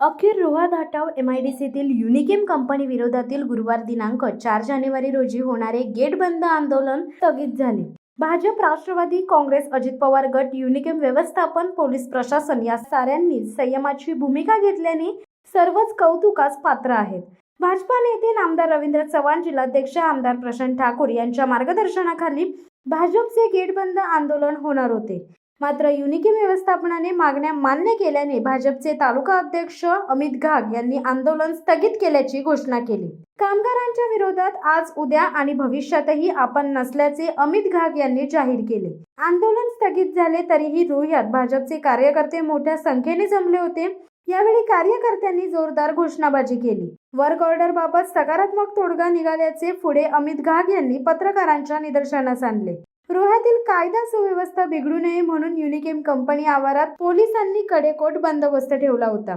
अखेर रोहा धाटाव MIDCतील युनिकेम कंपनी विरोधातील गुरुवार दिनांक 4 जानेवारी रोजी होणारे गेट बंद आंदोलन स्थगित झाले। भाजप, राष्ट्रवादी काँग्रेस, अजित पवार गट, युनिकेम व्यवस्थापन, पोलीस प्रशासन या साऱ्यांनी संयमाची भूमिका घेतल्याने सर्वच कौतुकास पात्र आहेत। भाजपा नेते नामदार रवींद्र चव्हाण, जिल्हाध्यक्ष आमदार प्रशांत ठाकूर यांच्या मार्गदर्शनाखाली भाजपचे गेट बंद आंदोलन होणार होते। मात्र युनिकेम व्यवस्थापनाने मागण्या मान्य केल्याने भाजपचे तालुका अध्यक्ष अमित घाग यांनी आंदोलन स्थगित केल्याची घोषणा केली। कामगारांच्या विरोधात आज, उद्या आणि भविष्यातही आपण नसल्याचे अमित घाग यांनी जाहीर केले। आंदोलन स्थगित झाले तरीही रोह्यात भाजपचे कार्यकर्ते मोठ्या संख्येने जमले होते। यावेळी कार्यकर्त्यांनी जोरदार घोषणाबाजी केली। वर्क ऑर्डर बाबत सकारात्मक तोडगा निघाल्याचे पुढे अमित घाग यांनी पत्रकारांच्या निदर्शनास आणले। रोह्यातील कायदा सुव्यवस्था बिघडू नये म्हणून युनिकेम कंपनी आवारात पोलिसांनी कडेकोट बंदोबस्त ठेवला होता।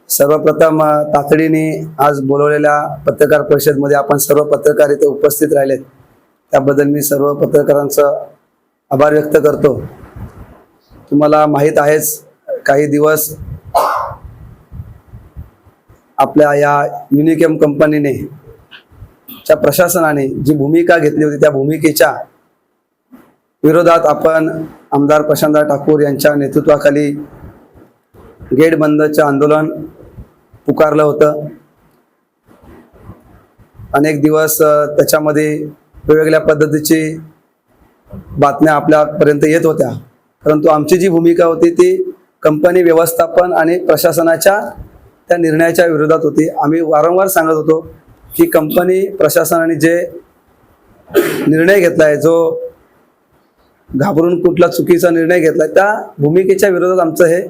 सर्वप्रथम तातडीने आज बोलवलेल्या पत्रकार परिषदेमध्ये आपण सर्व पत्रकार इथे उपस्थित राहिलेत, त्याबद्दल मी सर्व पत्रकारांचा आभार व्यक्त करतो। तुम्हाला माहित आहेच, काही दिवस आपल्या या युनिकेम कंपनीने च्या प्रशासनाने जी भूमिका घेतली होती त्या भूमिकेच्या विरोधात आपण आमदार प्रशांत ठाकूर यांच्या नेतृत्वाखाली गेट बंदचे आंदोलन पुकारलं होतं। अनेक दिवस त्याच्यामध्ये वेगवेगळ्या पद्धतीची बातम्या आपल्यापर्यंत येत होत्या, परंतु आमची जी भूमिका होती ती कंपनी व्यवस्थापन आणि प्रशासनाच्या त्या निर्णयाच्या विरोधात होती। आम्ही वारंवार सांगत होतो की कंपनी प्रशासनाने जे निर्णय घेतलाय, जो घाबरून कुठला चुकीचा निर्णय घेतलाय, त्या भूमिकेच्या विरोधात आमचं हे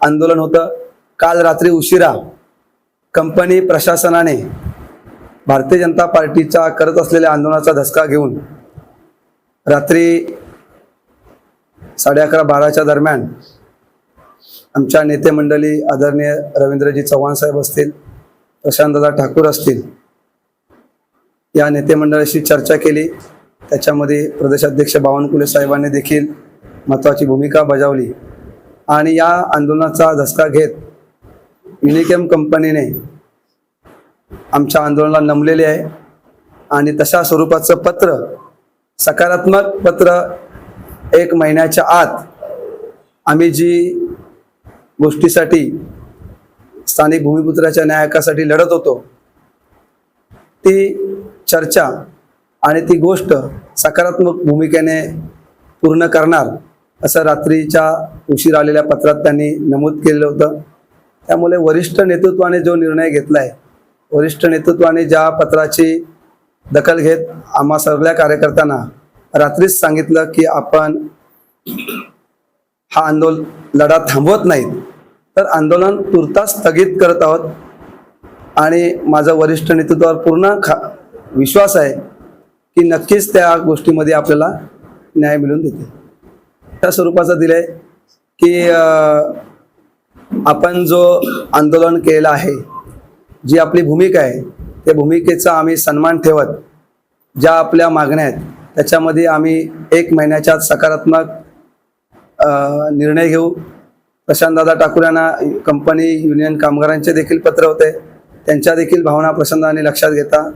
आंदोलन होतं। काल रात्री उशिरा कंपनी प्रशासनाने भारतीय जनता पार्टीच्या करत असलेल्या आंदोलनाचा धसका घेऊन रात्री 11:30-12च्या दरम्यान आमच्या नेते मंडळी आदरणीय रवींद्रजी चव्हाण साहेब असतील, प्रशांतदादा ठाकूर असतील, या नेते मंडळाशी चर्चा केली। त्याच्यामध्ये प्रदेशाध्यक्ष बावनकुळे साहेबांनी देखील महत्त्वाची भूमिका बजावली आणि या आंदोलनाचा धसका घेत युनिकेम कंपनीने आमच्या आंदोलनाला नमलेले आहे आणि तशा स्वरूपाचं पत्र, सकारात्मक पत्र 1 महिन्याच्या आत आम्ही जी गोष्टीसाठी स्थानिक भूमिपुत्राच्या न्याय लढत होतो ती चर्चा आणि ती गोष्ट सकारात्मक भूमिकेने पूर्ण करणार असं रात्रीच्या उशीर आलेल्या पत्रात त्यांनी नमूद केलेलं होतं। त्यामुळे वरिष्ठ नेतृत्वाने जो निर्णय घेतलाय, वरिष्ठ नेतृत्वाने ज्या पत्राची दखल घेत आम्हा सगळ्या कार्यकर्त्यांना रात्रीच सांगितलं की आपण हा लढा थांबवत नाहीत, तर आंदोलन तुर्तास स्थगित करत आहोत आणि माझा वरिष्ठ नेतृत्वावर पूर्ण विश्वास आहे की नक्कीच त्या गोष्टीमध्ये आपल्याला न्याय मिळून देते। त्या स्वरूपाचं दिलंय की आपण जो आंदोलन केलेलं आहे, जी आपली भूमिका आहे, त्या भूमिकेचा आम्ही सन्मान ठेवत ज्या आपल्या मागण्या आहेत त्याच्यामध्ये आम्ही 1 महिन्याच्या सकारात्मक निर्णय घेऊ। प्रशांतदादा ठाकूर यांना कंपनी युनियन कामगारांचे देखील पत्र होते, त्यांच्या देखील भावना प्रशांतदादांनी लक्षात घेता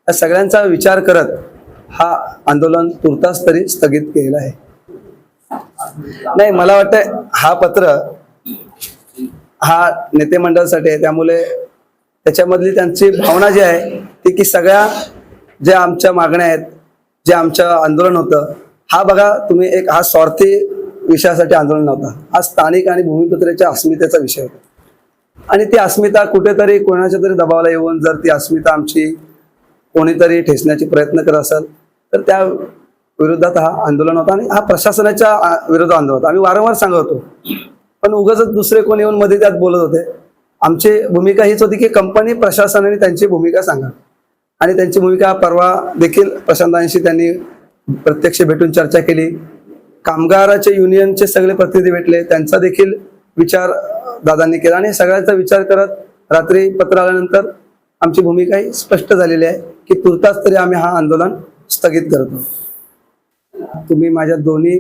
या सगळ्यांचा विचार करत हा आंदोलन तुर्तास तरी स्थगित केलेला आहे। नाही, मला वाटतं हा पत्र हा नेते मंडळासाठी आहे, त्यामुळे त्याच्यामधली त्यांची भावना जी आहे ती की सगळ्या ज्या आमच्या मागण्या आहेत, जे आमचं आंदोलन होतं, हा बघा तुम्ही एक हा स्वार्थी विषयासाठी आंदोलन नव्हता, हा स्थानिक आणि भूमिपुत्राच्या अस्मितेचा विषय होता आणि ती अस्मिता कुठेतरी कोणाच्या तरी दबावाला येऊन जर ती अस्मिता आमची कोणीतरी ठेचण्याचे प्रयत्न करत असेल तर त्या विरोधात हा आंदोलन होता आणि हा प्रशासनाच्या विरोधात आंदोलन होता। आम्ही वारंवार सांगत होतो, पण उगाच दुसरे कोणी येऊन मध्ये त्यात बोलत होते। आमची भूमिका हीच होती की कंपनी प्रशासनाने त्यांची भूमिका सांगा आणि त्यांची भूमिका परवा देखील प्रशांतांशी त्यांनी प्रत्यक्ष भेटून चर्चा केली। कामगाराचे युनियनचे सगळे प्रतिनिधी भेटले, त्यांचा देखील विचार दादांनी केला आणि सगळ्यांचा विचार करत रात्री पत्र आल्यानंतर आमची भूमिका ही स्पष्ट झालेली आहे की तुर्तास तरी आम्ही हा आंदोलन स्थगित करतो। तुम्ही माझ्या दोन्ही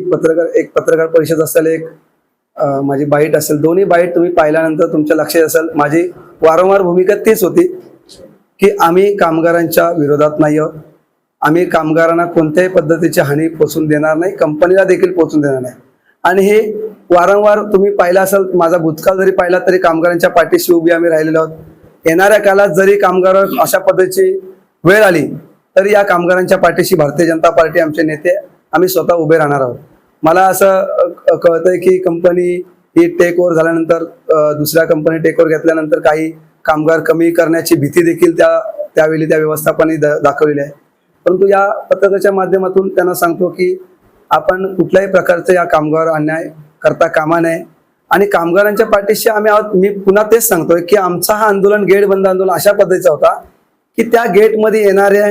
एक पत्रकार परिषद असेल, एक माझी बाईट असेल, दोन्ही बाईट तुम्ही पाहिल्यानंतर तुमच्या लक्षात असेल माझी वारंवार भूमिका तीच होती की आम्ही कामगारांच्या विरोधात नाही आहोत. आम्ही कामगारांना कोणत्याही पद्धतीची हानी पोचून देणार नाही, कंपनीला देखील पोचून देणार नाही. आणि हे वारंवार तुम्ही पाहिलं असेल, माझा भूतकाळ जरी पाहिला तरी कामगारांच्या पाठीशी उभी आम्ही राहिलेलो आहोत. येणाऱ्या काळात जरी कामगारांवर अशा पद्धतीची वेळ आली तरी या कामगारांच्या पाठीशी भारतीय जनता पार्टी, आमचे नेते, आम्ही स्वतः उभे राहणार आहोत. मला असं कळतंय की कंपनी ही टेक ओव्हर झाल्यानंतर दुसऱ्या कंपनी टेक ओव्हर घेतल्यानंतर काही कामगार कमी करण्याची भीती देखील त्यावेळी त्या व्यवस्थापनाने दाखवलेली आहे. परंतु या पत्रकाच्या माध्यमातून त्यांना सांगतो की आपण कुठल्याही प्रकारचं या कामगार अन्याय करता कामा नये आणि कामगारांच्या पाठीशी आम्ही आहोत. मी पुन्हा तेच सांगतोय की आमचा हा आंदोलन, गेट बंद आंदोलन अशा पद्धतीचा होता की त्या गेटमध्ये येणारे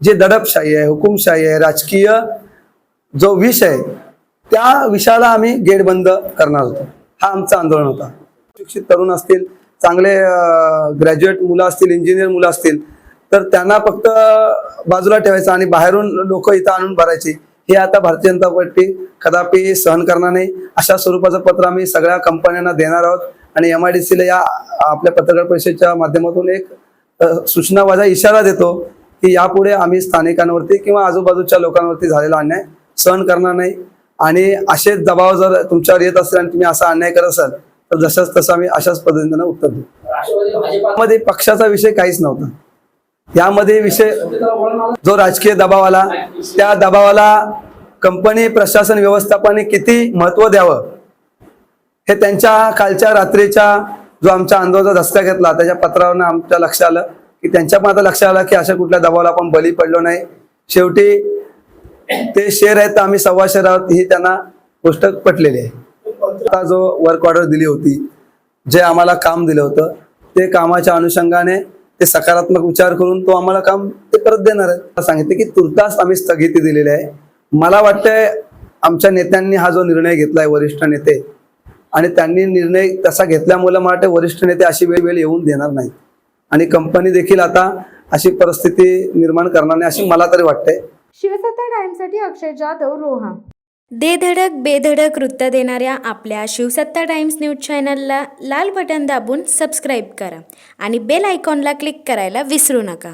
जे दडपशाही आहे, हुकुमशाही आहे, राजकीय जो विष आहे, त्या विषयाला आम्ही गेट बंद करणार होतो. हा आमचा आंदोलन होता. शिक्षित तरुण असतील, चांगले ग्रॅज्युएट मुलं असतील, इंजिनियर मुलं असतील, तर त्यांना फक्त बाजूला ठेवायचं आणि बाहेरून लोक इथं आणून भरायची, हे आता भारतीय जनता पार्टी कदापि सहन करणार नाही. अशा स्वरूपाचं पत्र आम्ही सगळ्या कंपन्यांना देणार आहोत आणि MIDCला या आपल्या पत्रकार परिषदेच्या माध्यमातून एक सूचनावाजा इशारा देतो की यापुढे आम्ही स्थानिकांवरती किंवा आजूबाजूच्या लोकांवरती झालेला अन्याय सहन करणार नाही. आणि असे दबाव जर तुमच्यावर येत असेल आणि तुम्ही असा अन्याय करत असाल तर जसंच तसं आम्ही अशाच पद्धतीने उत्तर देऊ. मध्ये पक्षाचा विषय काहीच नव्हता. यामध्ये विषय जो राजकीय दबाव आला, त्या दबावाला कंपनी प्रशासन व्यवस्थापनाने किती महत्व द्यावं हे त्यांच्या कालच्या रात्रीच्या जो आमच्या आंदोलनाचा धसका घेतला त्याच्या पत्रावरून आमच्या लक्षात आलं की त्यांच्या पण आता लक्षात आलं की अशा कुठल्या दबावाला आपण बळी पडलो नाही. शेवटी ते शेअर आहेत तर आम्ही सव्वा शेअर आहोत ही त्यांना गोष्ट पटलेली आहे. आता जो वर्क ऑर्डर दिली होती, जे आम्हाला काम दिलं होतं, ते कामाच्या अनुषंगाने ते सकारात्मक विचार करून तो आम्हाला काम ते परत देणार आहे. सांगितले की तुर्तास आम्ही स्थगिती दिलेली आहे. मला वाटतंय आमच्या नेत्यांनी हा जो निर्णय घेतलाय, वरिष्ठ नेते, आणि त्यांनी निर्णय तसा घेतल्यामुळे मला वाटतं वरिष्ठ नेते अशी वेळ येऊन देणार नाही आणि कंपनी देखील आता अशी परिस्थिती निर्माण करणार नाही अशी मला तरी वाटतंय. शिवसत्ता टाइम्ससाठी अक्षय जाधव, रोहा. दे धडक बेधडक वृत्त देणाऱ्या आपल्या शिवसत्ता टाइम्स न्यूज चॅनलला लाल बटन दाबून सबस्क्राईब करा आणि बेल आयकॉनला क्लिक करायला विसरू नका.